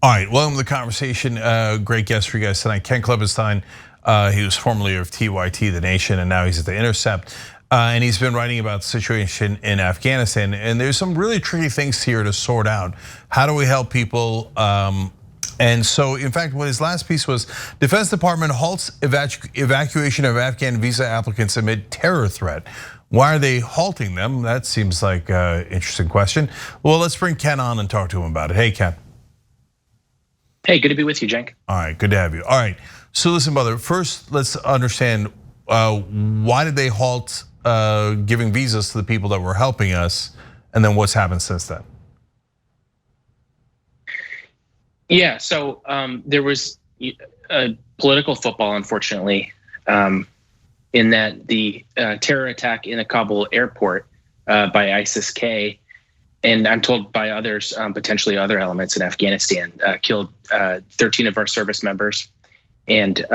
All right, welcome to the conversation. Great guest for you guys tonight, Ken Klippenstein. He was formerly of TYT, The Nation, and now he's at The Intercept. And he's been writing about the situation in Afghanistan. And there's some really tricky things here to sort out. How do we help people? And so, in fact, what his last piece was, Defense Department halts evacuation of Afghan visa applicants amid terror threat. Why are they halting them? That seems like an interesting question. Well, let's bring Ken on and talk to him about it. Hey, Ken. Hey, good to be with you, Cenk. All right, good to have you. All right, so listen, brother, first let's understand why did they halt giving visas to the people that were helping us, and then what's happened since then? Yeah, so there was a political football, unfortunately, in that the terror attack in the Kabul airport by ISIS-K, and I'm told by others, potentially other elements in Afghanistan, killed 13 of our service members, and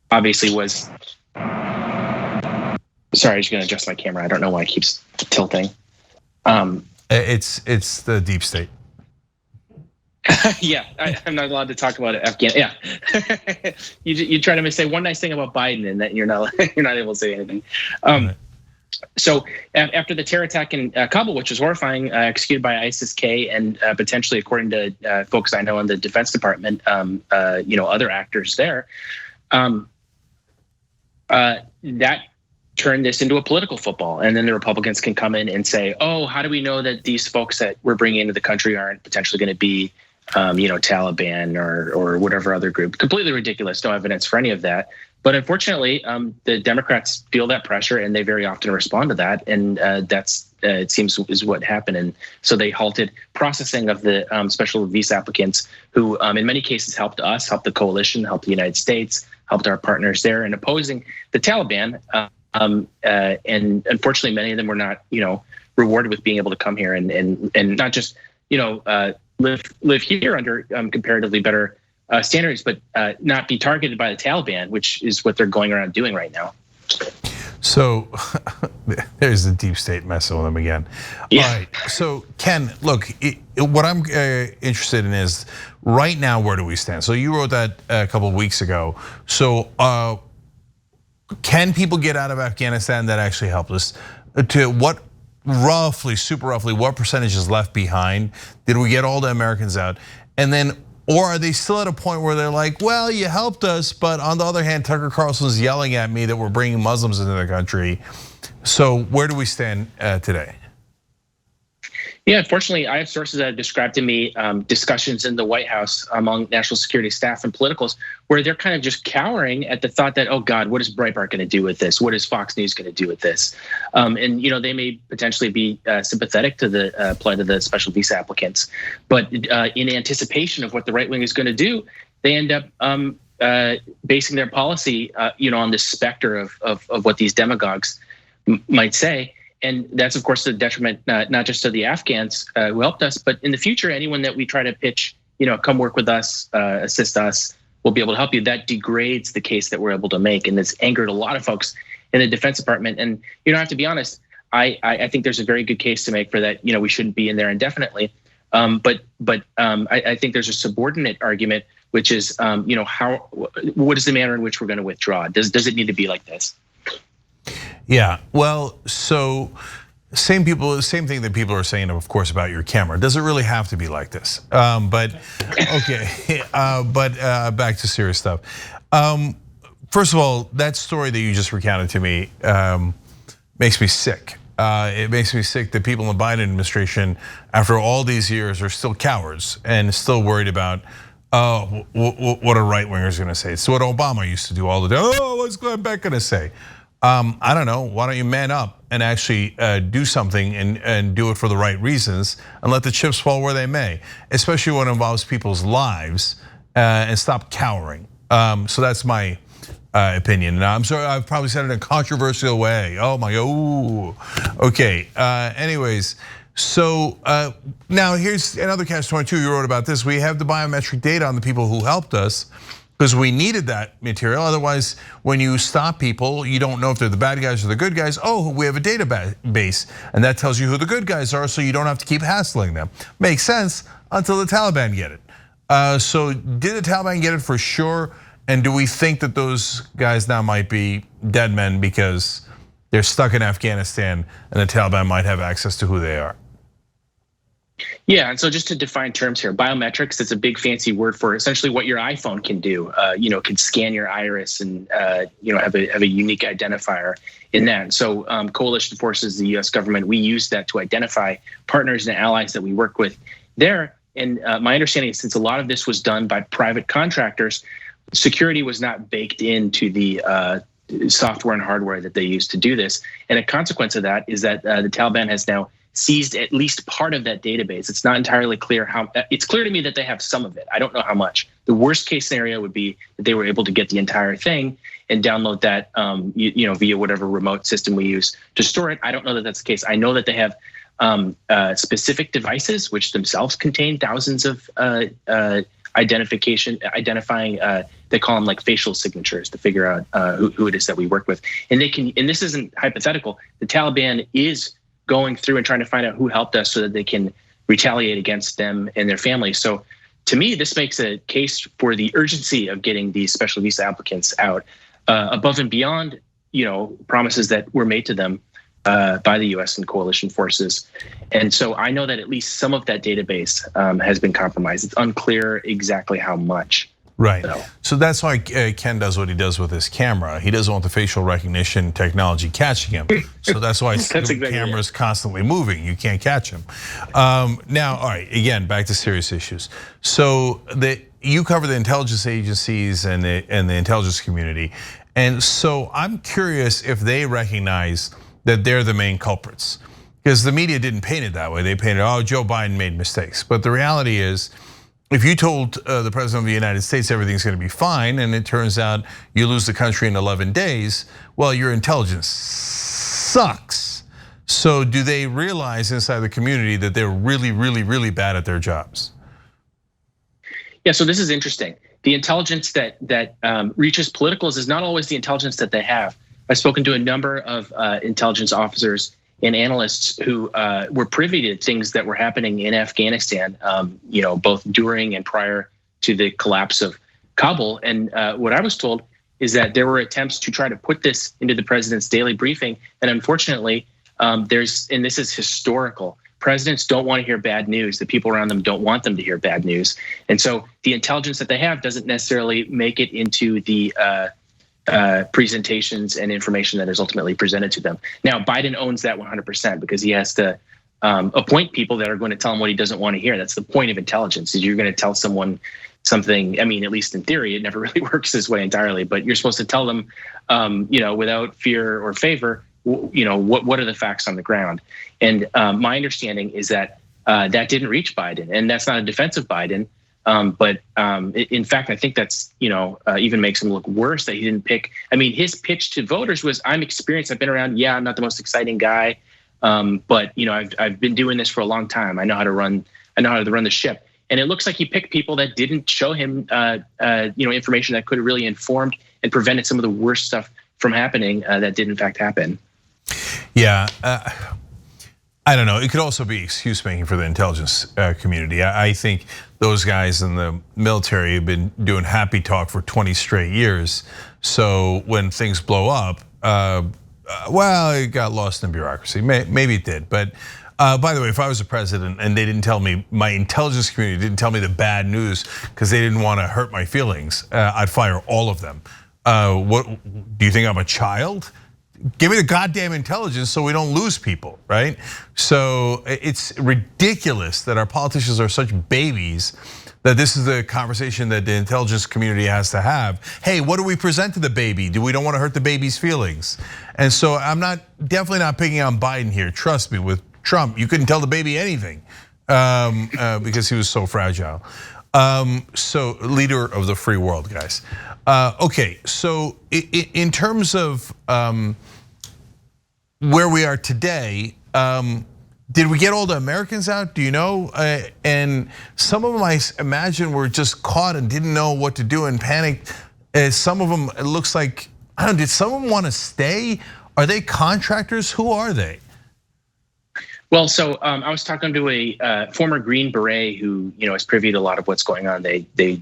obviously was. Sorry, I'm just gonna adjust my camera. I don't know why it keeps tilting. It's the deep state. Yeah, I'm not allowed to talk about it. Yeah, you try to say one nice thing about Biden, and then you're not able to say anything. So after the terror attack in Kabul, which was horrifying, executed by ISIS-K, and potentially, according to folks I know in the Defense Department, other actors there, that turned this into a political football. And then the Republicans can come in and say, "Oh, how do we know that these folks that we're bringing into the country aren't potentially going to be, Taliban or whatever other group?" Completely ridiculous. No evidence for any of that. But unfortunately, the Democrats feel that pressure, and they very often respond to that, and that's it seems is what happened. And so they halted processing of the special visa applicants, who in many cases helped us, helped the coalition, helped the United States, helped our partners there in opposing the Taliban. And unfortunately, many of them were not, rewarded with being able to come here and not just, live here under comparatively better standards, but not be targeted by the Taliban, which is what they're going around doing right now. So there's the deep state messing with them again. Yeah. All right, so Ken, look, what I'm interested in is right now, where do we stand? So you wrote that a couple of weeks ago. So can people get out of Afghanistan that actually helped us? To what roughly, super roughly, what percentage is left behind? Did we get all the Americans out? And then, or are they still at a point where they're like, well, you helped us, but on the other hand, Tucker Carlson's yelling at me that we're bringing Muslims into the country. So where do we stand today? Yeah, unfortunately, I have sources that have described to me discussions in the White House among national security staff and politicals where they're kind of just cowering at the thought that, oh God, what is Breitbart going to do with this? What is Fox News going to do with this? And they may potentially be sympathetic to the plight of the special visa applicants, but in anticipation of what the right wing is going to do, they end up basing their policy, on this specter of what these demagogues might say. And that's, of course, the detriment, not just to the Afghans who helped us, but in the future, anyone that we try to pitch, come work with us, assist us, we'll be able to help you. That degrades the case that we're able to make. And it's angered a lot of folks in the Defense Department. And, I have to be honest, I think there's a very good case to make for that. We shouldn't be in there indefinitely. But I think there's a subordinate argument, which is, what is the manner in which we're going to withdraw? Does it need to be like this? Yeah, well, so same thing that people are saying, of course, about your camera. Does it really have to be like this? But okay, but back to serious stuff. First of all, that story that you just recounted to me makes me sick. It makes me sick that people in the Biden administration, after all these years, are still cowards and still worried about what a right winger is going to say. It's what Obama used to do all the time. Oh, what's Glenn Beck going to say? I don't know, why don't you man up and actually do something and do it for the right reasons and let the chips fall where they may, especially when it involves people's lives, and stop cowering. So that's my opinion. Now, I'm sorry, I've probably said it in a controversial way. Oh my, okay. Anyways, so now here's another catch-22. You wrote about this. We have the biometric data on the people who helped us, because we needed that material. Otherwise, when you stop people, you don't know if they're the bad guys or the good guys. Oh, we have a database, and that tells you who the good guys are, so you don't have to keep hassling them. Makes sense until the Taliban get it. So did the Taliban get it for sure? And do we think that those guys now might be dead men because they're stuck in Afghanistan and the Taliban might have access to who they are? Yeah, and so just to define terms here, biometrics, it's a big fancy word for essentially what your iPhone can do. Can scan your iris and have a unique identifier in that. So coalition forces, the U.S. government, we use that to identify partners and allies that we work with there. And my understanding is since a lot of this was done by private contractors, security was not baked into the software and hardware that they use to do this. And a consequence of that is that the Taliban has now seized at least part of that database. It's not entirely clear how. It's clear to me that they have some of it. I don't know how much. The worst case scenario would be that they were able to get the entire thing and download that, via whatever remote system we use to store it. I don't know that that's the case. I know that they have specific devices which themselves contain thousands of identifying. They call them like facial signatures to figure out who it is that we work with. And they can. And this isn't hypothetical. The Taliban is going through and trying to find out who helped us so that they can retaliate against them and their families. So to me, this makes a case for the urgency of getting these special visa applicants out above and beyond, promises that were made to them by the US and coalition forces. And so I know that at least some of that database has been compromised. It's unclear exactly how much. Right. So that's why Ken does what he does with his camera. He doesn't want the facial recognition technology catching him. So that's why the camera's constantly moving. You can't catch him. Now, all right, again, back to serious issues. So you cover the intelligence agencies and the intelligence community. And so I'm curious if they recognize that they're the main culprits. Because the media didn't paint it that way. They painted, Joe Biden made mistakes. But the reality is, if you told the president of the United States everything's going to be fine, and it turns out you lose the country in 11 days, well, your intelligence sucks. So do they realize inside the community that they're really, really, really bad at their jobs? Yeah, so this is interesting. The intelligence that reaches politicals is not always the intelligence that they have. I've spoken to a number of intelligence officers and analysts who were privy to things that were happening in Afghanistan, both during and prior to the collapse of Kabul. And what I was told is that there were attempts to try to put this into the president's daily briefing. And unfortunately, and this is historical, presidents don't want to hear bad news. The people around them don't want them to hear bad news. And so the intelligence that they have doesn't necessarily make it into the presentations and information that is ultimately presented to them. Now, Biden owns that 100% because he has to appoint people that are going to tell him what he doesn't want to hear. That's the point of intelligence, is you're going to tell someone something. I mean, at least in theory, it never really works this way entirely, but you're supposed to tell them, without fear or favor, what are the facts on the ground. And my understanding is that that didn't reach Biden, and that's not a defense of Biden. But in fact, I think that's, even makes him look worse that he didn't pick. I mean, his pitch to voters was, I'm experienced, I've been around. Yeah, I'm not the most exciting guy, but I've been doing this for a long time. I know how to run the ship. And it looks like he picked people that didn't show him, information that could have really informed and prevented some of the worst stuff from happening that did in fact happen. Yeah. I don't know. It could also be excuse making for the intelligence community. I think those guys in the military have been doing happy talk for 20 straight years. So when things blow up, it got lost in bureaucracy. Maybe it did. But by the way, if I was a president and they didn't tell me, my intelligence community didn't tell me the bad news because they didn't want to hurt my feelings, I'd fire all of them. What do you think I'm a child? Give me the goddamn intelligence so we don't lose people, right? So it's ridiculous that our politicians are such babies that this is the conversation that the intelligence community has to have. Hey, what do we present to the baby? We don't want to hurt the baby's feelings. And so I'm definitely not picking on Biden here. Trust me, with Trump, you couldn't tell the baby anything because he was so fragile. So leader of the free world, guys. Okay, so in terms of where we are today, did we get all the Americans out? Do you know? And some of them, I imagine, were just caught and didn't know what to do and panicked. Some of them, it looks like, did some of them want to stay? Are they contractors? Who are they? Well, so I was talking to a former Green Beret who, is privy to a lot of what's going on. They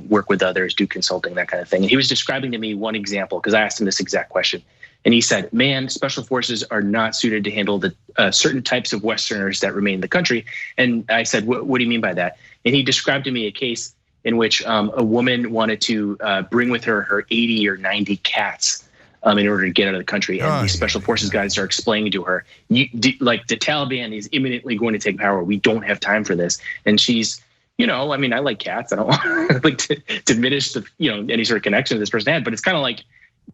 work with others, do consulting, that kind of thing. And he was describing to me one example because I asked him this exact question, and he said, "Man, special forces are not suited to handle the certain types of Westerners that remain in the country." And I said, "What do you mean by that?" And he described to me a case in which a woman wanted to bring with her 80 or 90 cats. In order to get out of the country, and these special forces guys are explaining to her, like the Taliban is imminently going to take power. We don't have time for this. And she's, I like cats. I don't want like to diminish the, any sort of connection this person had, but it's kind of like,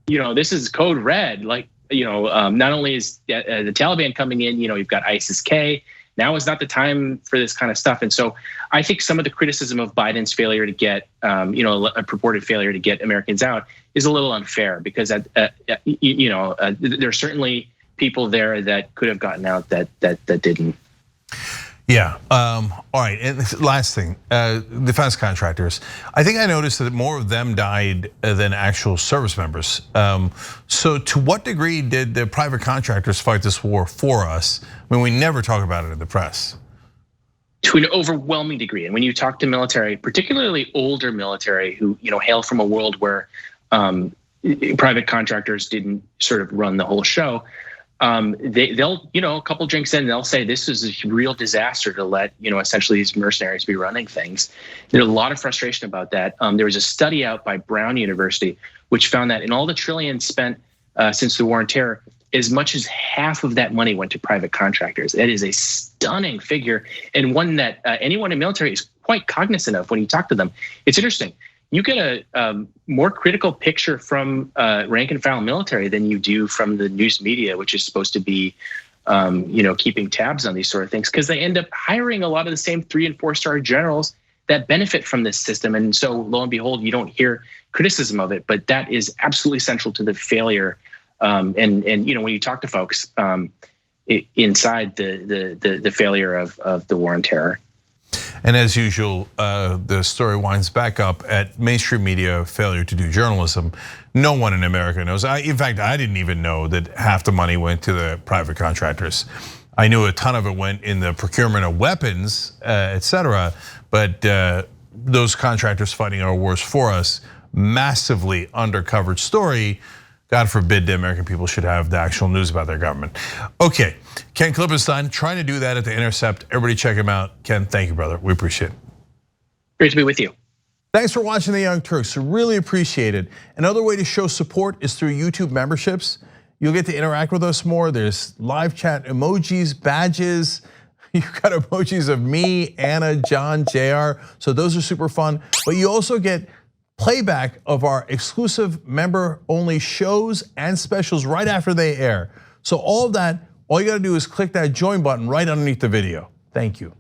this is code red. Like, not only is the Taliban coming in, you've got ISIS-K. Now is not the time for this kind of stuff. And so I think some of the criticism of Biden's failure to get, a purported failure to get Americans out is a little unfair because, there's certainly people there that could have gotten out that didn't. Yeah. All right. And last thing, defense contractors. I think I noticed that more of them died than actual service members. So to what degree did the private contractors fight this war for us? I mean, we never talk about it in the press. To an overwhelming degree. And when you talk to military, particularly older military who, hail from a world where private contractors didn't sort of run the whole show, they'll, a couple drinks in, they'll say this is a real disaster to let, essentially these mercenaries be running things. There's a lot of frustration about that. There was a study out by Brown University, which found that in all the trillions spent since the war on terror, as much as half of that money went to private contractors. That is a stunning figure, and one that anyone in military is quite cognizant of when you talk to them. It's interesting. You get a more critical picture from rank and file military than you do from the news media, which is supposed to be, keeping tabs on these sort of things, because they end up hiring a lot of the same 3- and 4-star generals that benefit from this system. And so lo and behold, you don't hear criticism of it, but that is absolutely central to the failure. And when you talk to folks inside the failure of the war on terror. And as usual, the story winds back up at mainstream media failure to do journalism. No one in America knows. In fact, I didn't even know that half the money went to the private contractors. I knew a ton of it went in the procurement of weapons, et cetera. But those contractors fighting our wars for us, massively undercovered story. God forbid the American people should have the actual news about their government. Okay, Ken Klippenstein trying to do that at The Intercept. Everybody check him out. Ken, thank you, brother. We appreciate it. Great to be with you. Thanks for watching The Young Turks. Really appreciate it. Another way to show support is through YouTube memberships. You'll get to interact with us more. There's live chat emojis, badges. You've got emojis of me, Anna, John, JR. So those are super fun. But you also get playback of our exclusive member-only shows and specials right after they air. So all of that, all you gotta do is click that join button right underneath the video. Thank you.